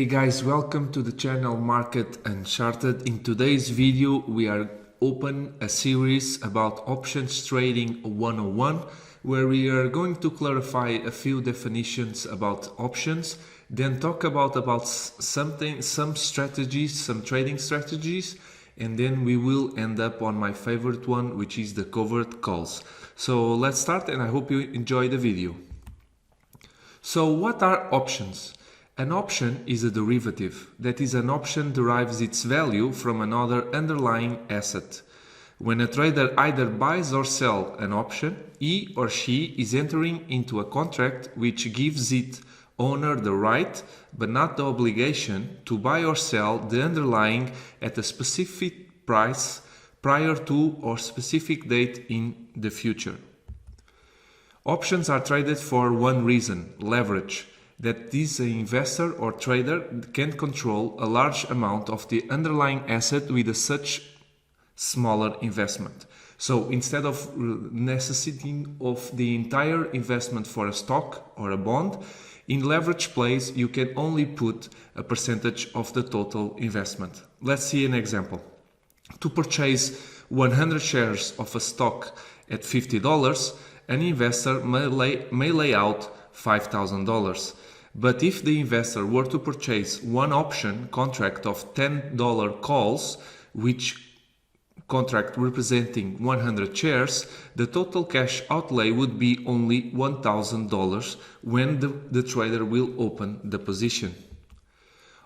Hey guys, welcome to the channel Market Uncharted. In today's video we are open a series about options trading 101 where we are going to clarify a few definitions about options, then talk about some strategies, some trading strategies, and then we will end up on my favorite one, which is the covered calls. So let's start, and I hope you enjoy the video. So what are options? An option is a derivative. That is, an option derives its value from another underlying asset. When a trader either buys or sells an option, he or she is entering into a contract which gives its owner the right, but not the obligation, to buy or sell the underlying at a specific price prior to or specific date in the future. Options are traded for one reason: leverage. That this investor or trader can control a large amount of the underlying asset with a such smaller investment. So instead of necessitating of the entire investment for a stock or a bond, in leverage plays you can only put a percentage of the total investment. Let's see an example. To purchase 100 shares of a stock at $50, an investor may lay out $5,000. But if the investor were to purchase one option contract of $10 calls, which contract representing 100 shares, the total cash outlay would be only $1,000 when the trader will open the position.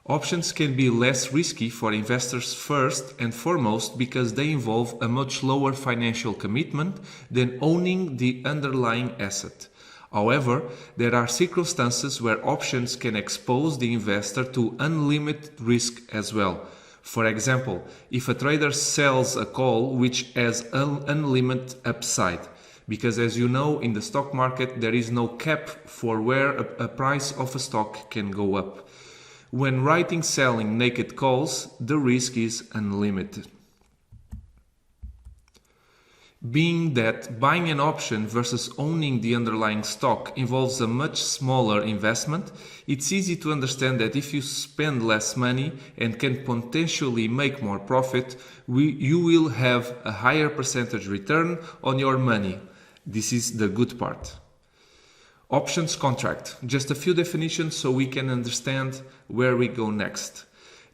Options can be less risky for investors first and foremost because they involve a much lower financial commitment than owning the underlying asset. However, there are circumstances where options can expose the investor to unlimited risk as well. For example, if a trader sells a call which has unlimited upside, because as you know, in the stock market there is no cap for where a price of a stock can go up. When selling naked calls, the risk is unlimited. Being that buying an option versus owning the underlying stock involves a much smaller investment, it's easy to understand that if you spend less money and can potentially make more profit, you will have a higher percentage return on your money. This is the good part. Options contract. Just a few definitions so we can understand where we go next.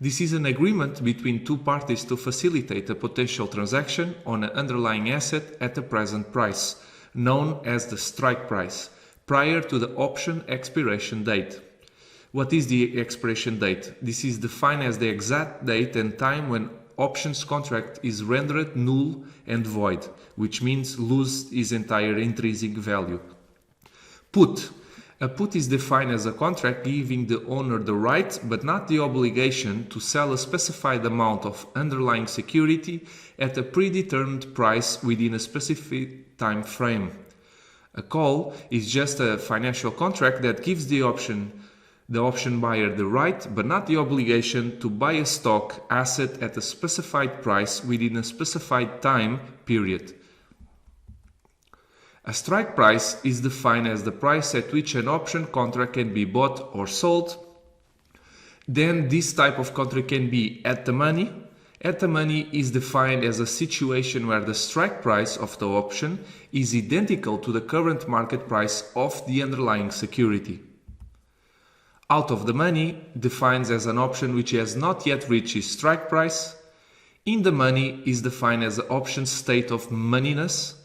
This is an agreement between two parties to facilitate a potential transaction on an underlying asset at the present price, known as the strike price, prior to the option expiration date. What is the expiration date? This is defined as the exact date and time when options contract is rendered null and void, which means lose its entire intrinsic value. Put. A put is defined as a contract giving the owner the right but not the obligation to sell a specified amount of underlying security at a predetermined price within a specific time frame. A call is just a financial contract that gives the option buyer the right but not the obligation to buy a stock asset at a specified price within a specified time period. A strike price is defined as the price at which an option contract can be bought or sold. Then this type of contract can be at the money. At the money is defined as a situation where the strike price of the option is identical to the current market price of the underlying security. Out of the money defines as an option which has not yet reached its strike price. In the money is defined as the option state of moneyness.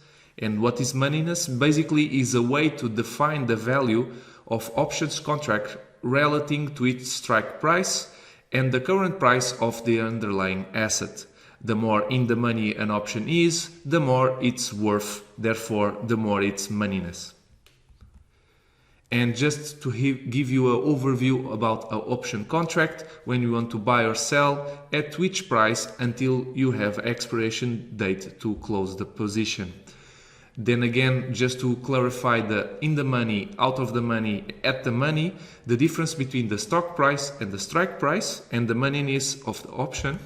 And what is moneyness? Basically is a way to define the value of options contract relating to its strike price and the current price of the underlying asset. The more in the money an option is, the more it's worth, therefore the more its moneyness. And just to give you an overview about an option contract, when you want to buy or sell, at which price until you have expiration date to close the position. Then again, just to clarify the in the money, out of the money, at the money, the difference between the stock price and the strike price and the moneyness of the option.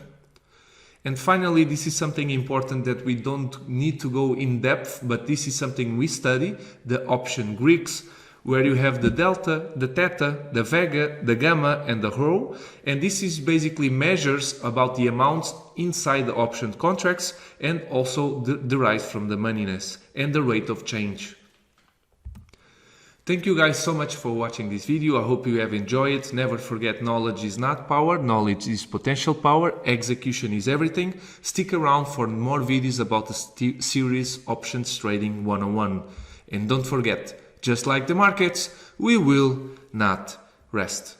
And finally, this is something important that we don't need to go in depth, but this is something we study, the option Greeks, where you have the delta, the theta, the vega, the gamma, and the rho. And this is basically measures about the amounts inside the option contracts and also derived from the moneyness and the rate of change. Thank you guys so much for watching this video. I hope you have enjoyed it. Never forget, knowledge is not power, knowledge is potential power, execution is everything. Stick around for more videos about the series Options Trading 101. And don't forget, just like the markets, we will not rest.